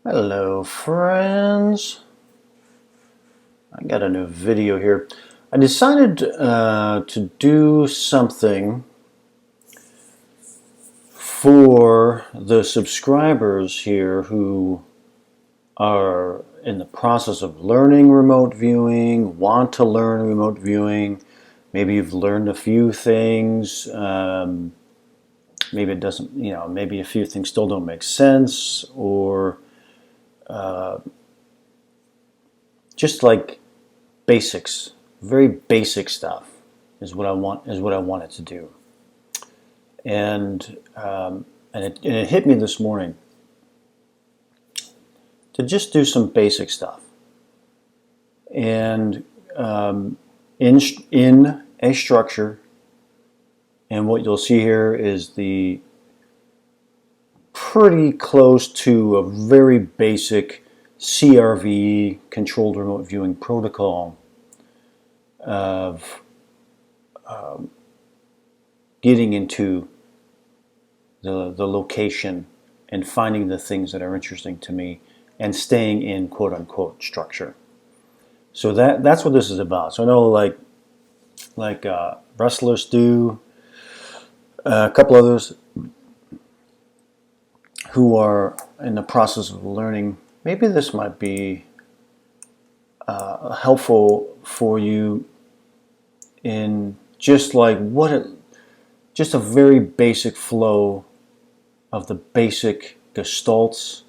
Hello friends, I got a new video here. I decided to do something for the subscribers here who are in the process of learning remote viewing, want to learn remote viewing. Maybe you've learned a few things, maybe it doesn't, maybe a few things still don't make sense, or just like basics, very basic stuff is what I wanted to do, and it hit me this morning to just do some basic stuff, and in a structure, and what you'll see here is the pretty close to a very basic CRV, controlled remote viewing protocol, of getting into the location and finding the things that are interesting to me and staying in quote-unquote structure. So that's what this is about. So I know like wrestlers do, a couple others who are in the process of learning. Maybe this might be helpful for you in just just a very basic flow of the basic gestalts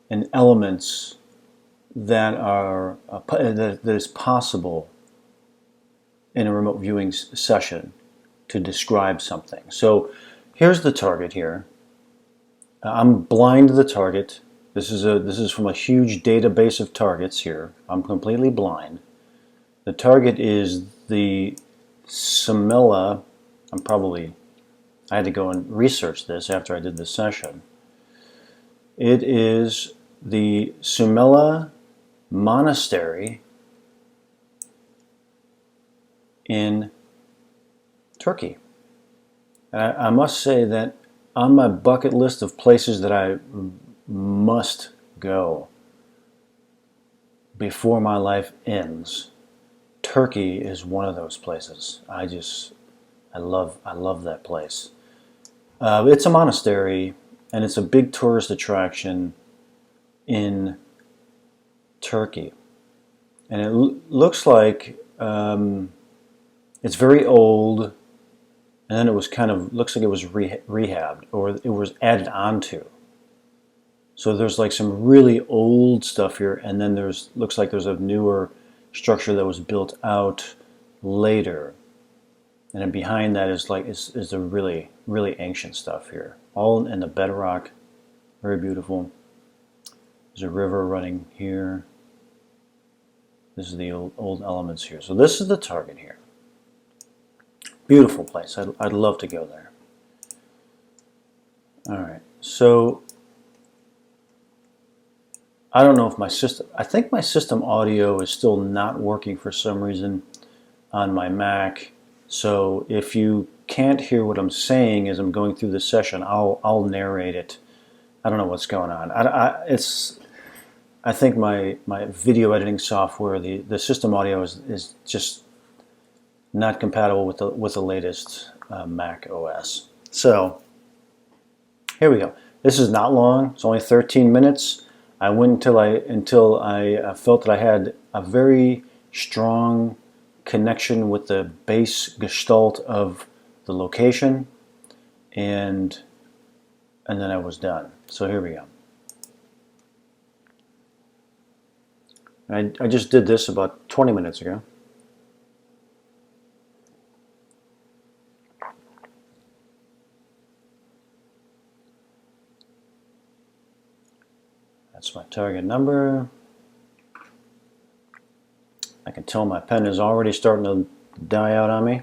and elements that are that is possible in a remote viewing session to describe something. So here's the target here. I'm blind to the target. This is from a huge database of targets here. I'm completely blind. The target is the Sumella. I had to go and research this after I did this session. It is the Sumella Monastery in Turkey. And I must say that on my bucket list of places that I must go before my life ends, Turkey is one of those places. I love that place. It's a monastery, and it's a big tourist attraction in Turkey, and it looks like it's very old, and then it was looks like it was rehabbed, or it was added onto. So there's like some really old stuff here, and then looks like there's a newer structure that was built out later. And then behind that is the really ancient stuff here, all in the bedrock, very beautiful. There's a river running here. This is the old elements here. So this is the target here. Beautiful place. I'd love to go there. All right. So I don't know if I think my system audio is still not working for some reason on my Mac. So if you can't hear what I'm saying as I'm going through the session, I'll narrate it. I don't know what's going on. I think my video editing software, the system audio is just not compatible with the latest Mac OS. So here we go. This is not long. It's only 13 minutes. I went until I felt that I had a very strong connection with the base gestalt of the location, and then I was done. So here we go. I just did this about 20 minutes ago. That's my target number. I can tell my pen is already starting to die out on me.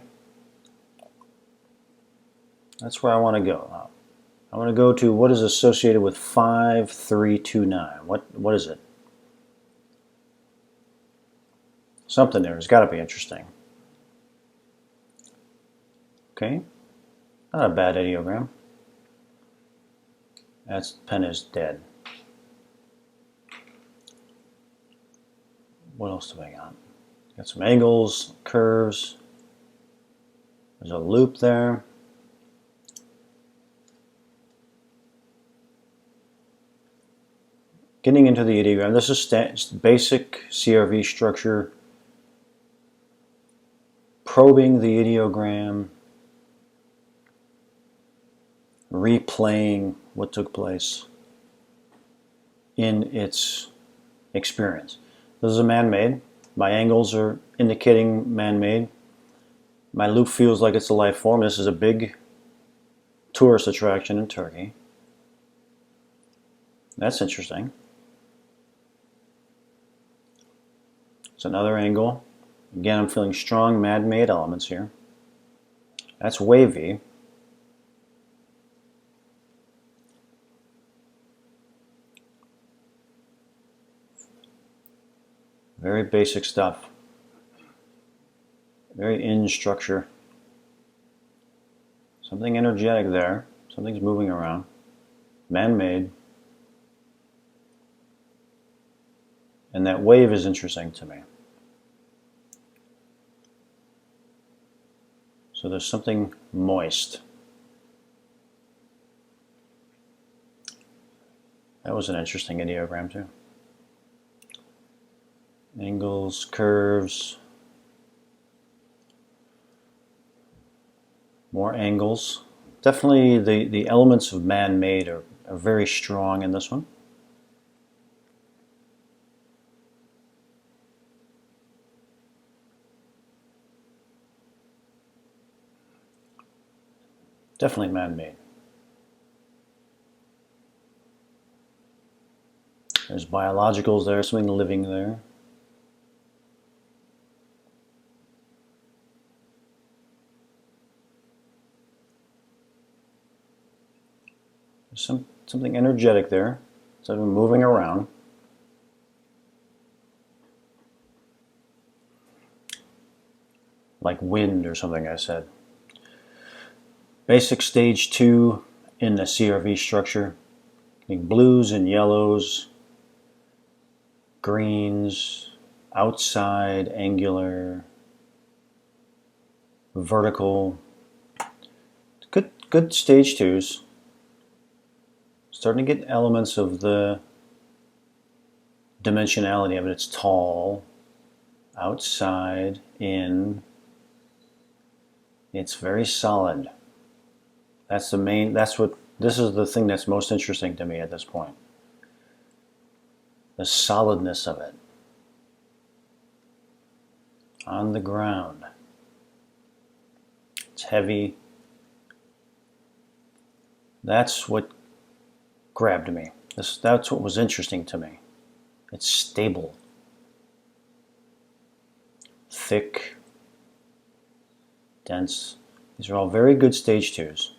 That's where I want to go. I want to go to what is associated with 5329. What is it? Something there has got to be interesting. Okay, not a bad ideogram. That pen is dead. what else do I got? Got some angles, curves. There's a loop there. Getting into the ideogram, this is basic CRV structure, probing the ideogram, replaying what took place in its experience. This is a man-made. My angles are indicating man-made. My loop feels like it's a life form. This is a big tourist attraction in Turkey. That's interesting. It's another angle. Again, I'm feeling strong man-made elements here. That's wavy. Very basic stuff. Very in structure. Something energetic there. Something's moving around. Man-made. And that wave is interesting to me. So there's something moist. That was an interesting ideogram too. Angles, curves, more angles. Definitely the elements of man-made are very strong in this one. Definitely man-made. There's biologicals there, something living there. There's something energetic there. Something moving around. Like wind or something, I said. Basic stage 2 in the CRV structure. Blues and yellows, greens, outside, angular, vertical. Good stage 2s. Starting to get elements of the dimensionality of it. It's tall, outside, in. It's very solid. That's the main, this is the thing that's most interesting to me at this point. The solidness of it. On the ground. It's heavy. That's what grabbed me. That's what was interesting to me. It's stable. Thick. Dense. These are all very good stage 2s.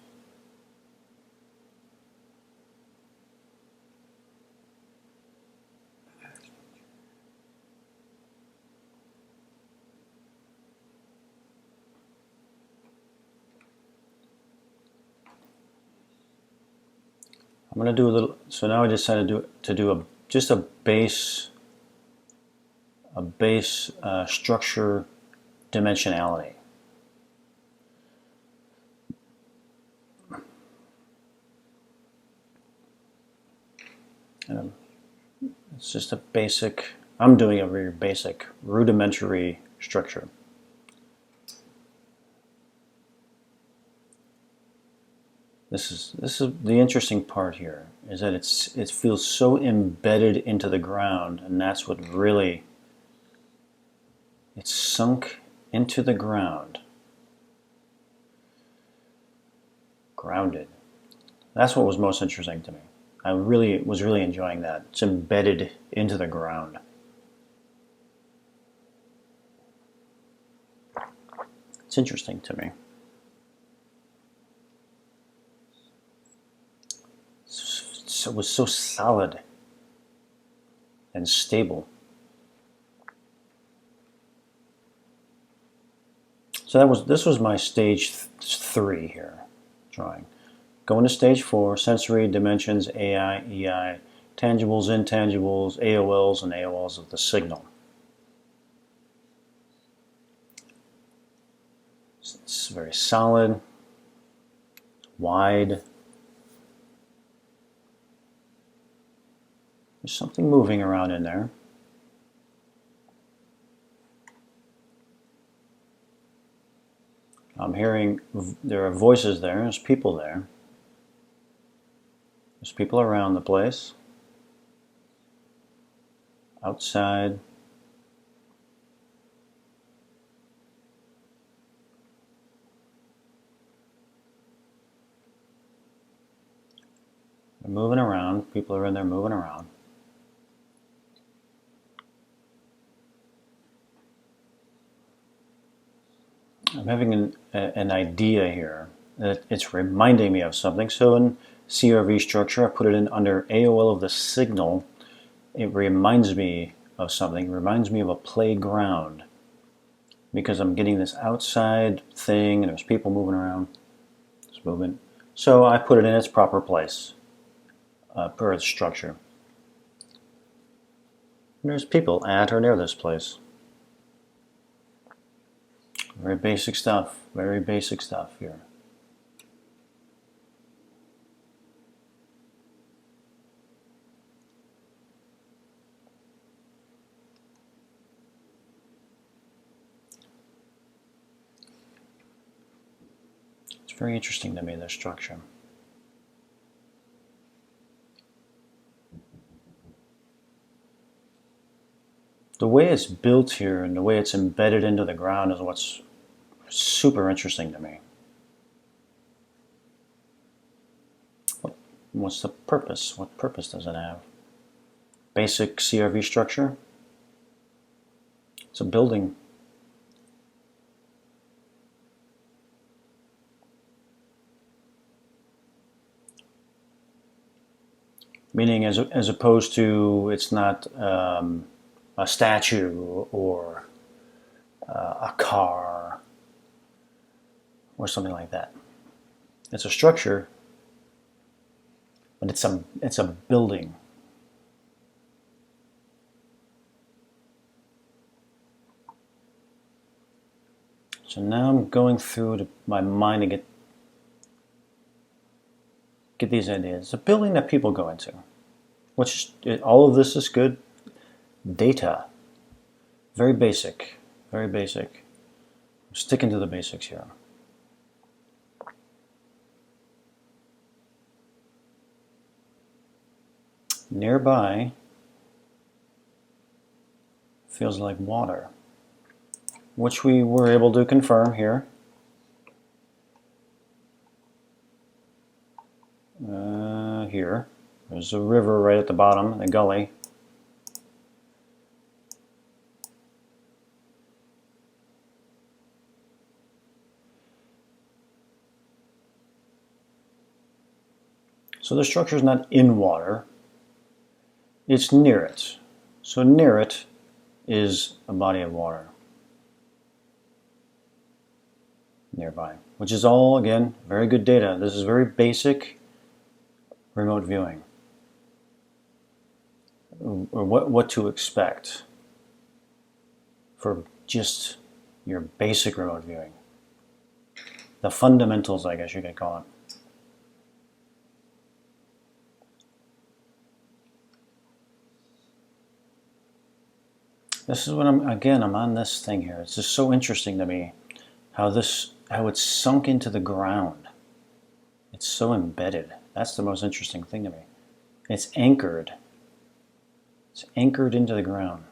I'm going to do a little, so now I decided to do just a base structure dimensionality. And it's just a basic, I'm doing a very basic rudimentary structure. This is the interesting part here, is that it feels so embedded into the ground, and that's what really, it's sunk into the ground. Grounded. That's what was most interesting to me. I was really enjoying that. It's embedded into the ground. It's interesting to me. It was so solid and stable. So this was my stage 3 here, drawing. Going to stage 4, sensory, dimensions, AI, EI, tangibles, intangibles, AOLs, and AOLs of the signal. It's very solid, wide. There's something moving around in there. I'm hearing there are voices there. There's people there. There's people around the place. Outside. They're moving around. People are in there moving around. I'm having an idea here that it's reminding me of something. So in CRV structure, I put it in under AOL of the signal. It reminds me of something. It reminds me of a playground because I'm getting this outside thing and there's people moving around. It's moving. So I put it in its proper place per its structure. And there's people at or near this place. Very basic stuff. Very basic stuff here. It's very interesting to me, this structure. The way it's built here and the way it's embedded into the ground is what's super interesting to me. What's the purpose? What purpose does it have? Basic CRV structure. It's a building. Meaning as opposed to it's not a statue or a car or something like that. It's a structure, but it's a building. So now I'm going through my mind to get these ideas. It's a building that people go into, which all of this is good. Data, very basic, very basic. I'm sticking to the basics here. Nearby feels like water, which we were able to confirm here. Here, there's a river right at the bottom, the gully. So the structure is not in water, it's near it. So near it is a body of water nearby, which is all, again, very good data. This is very basic remote viewing, or what to expect for just your basic remote viewing. The fundamentals, I guess you could call it. This is what I'm on this thing here. It's just so interesting to me how it's sunk into the ground. It's so embedded. That's the most interesting thing to me. It's anchored. It's anchored into the ground.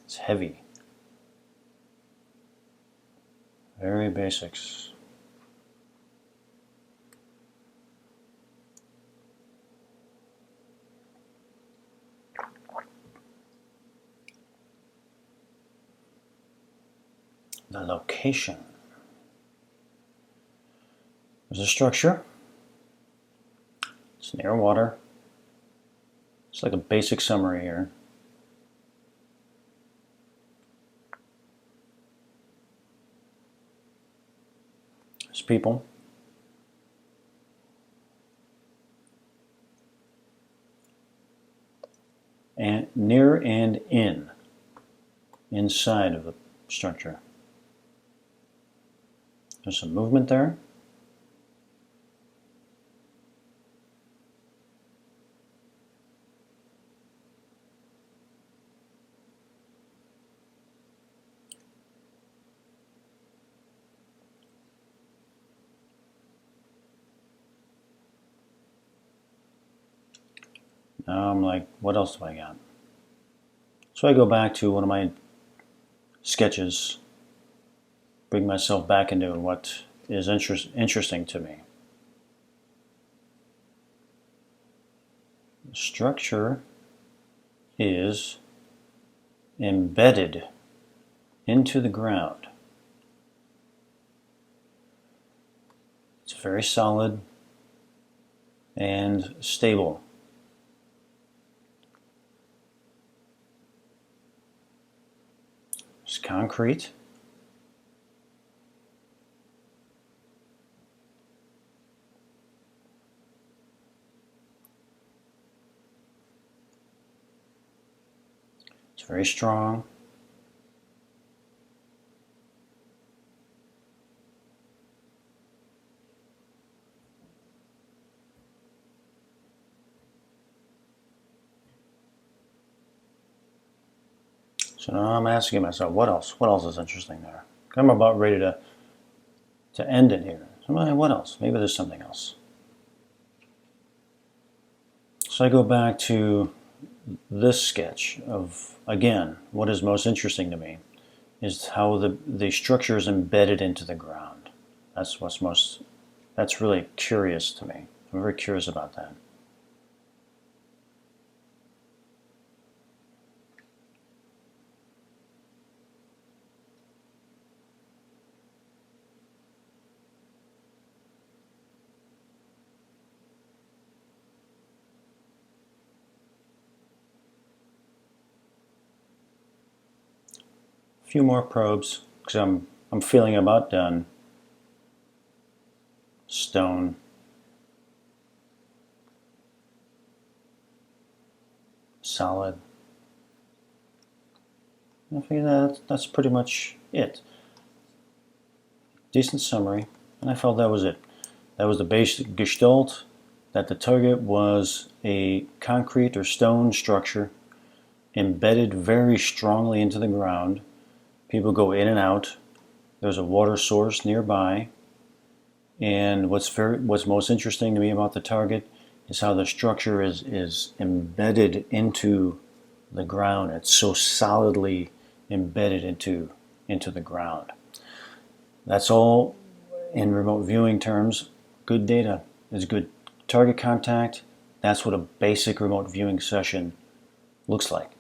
It's heavy. Very basics. The location. There's a structure. It's near water. It's like a basic summary here. There's people. And near and in. inside of the structure. There's some movement there. Now I'm like, what else do I got? So I go back to one of my sketches, bring myself back into what is interesting to me. The structure is embedded into the ground. It's very solid and stable. It's concrete. It's very strong. So now I'm asking myself, what else? What else is interesting there? I'm about ready to end it here. So what else? Maybe there's something else. So I go back to this sketch of, again, what is most interesting to me is how the structure is embedded into the ground. That's really curious to me. I'm very curious about that. A few more probes, because I'm feeling about done. Stone. Solid. I think that's pretty much it. Decent summary, and I felt that was it. That was the basic gestalt, that the target was a concrete or stone structure embedded very strongly into the ground. People go in and out. There's a water source nearby. And what's most interesting to me about the target is how the structure is embedded into the ground. It's so solidly embedded into the ground. That's all, in remote viewing terms, good data. It's good target contact. That's what a basic remote viewing session looks like.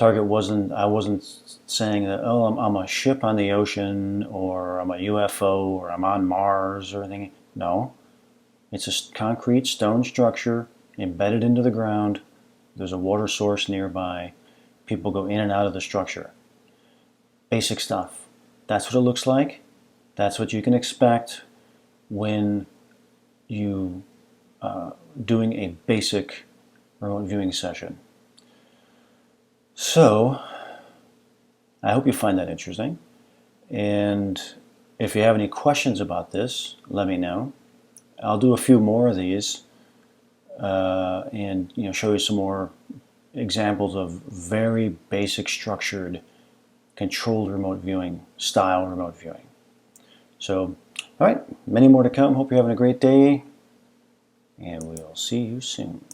I wasn't saying that, oh, I'm a ship on the ocean, or I'm a UFO, or I'm on Mars, or anything. No. It's a concrete stone structure embedded into the ground. There's a water source nearby. People go in and out of the structure. Basic stuff. That's what it looks like. That's what you can expect when you doing a basic remote viewing session. So, I hope you find that interesting. And if you have any questions about this, let me know. I'll do a few more of these and show you some more examples of very basic structured controlled remote viewing style remote viewing. So, all right, many more to come. Hope you're having a great day, and we'll see you soon.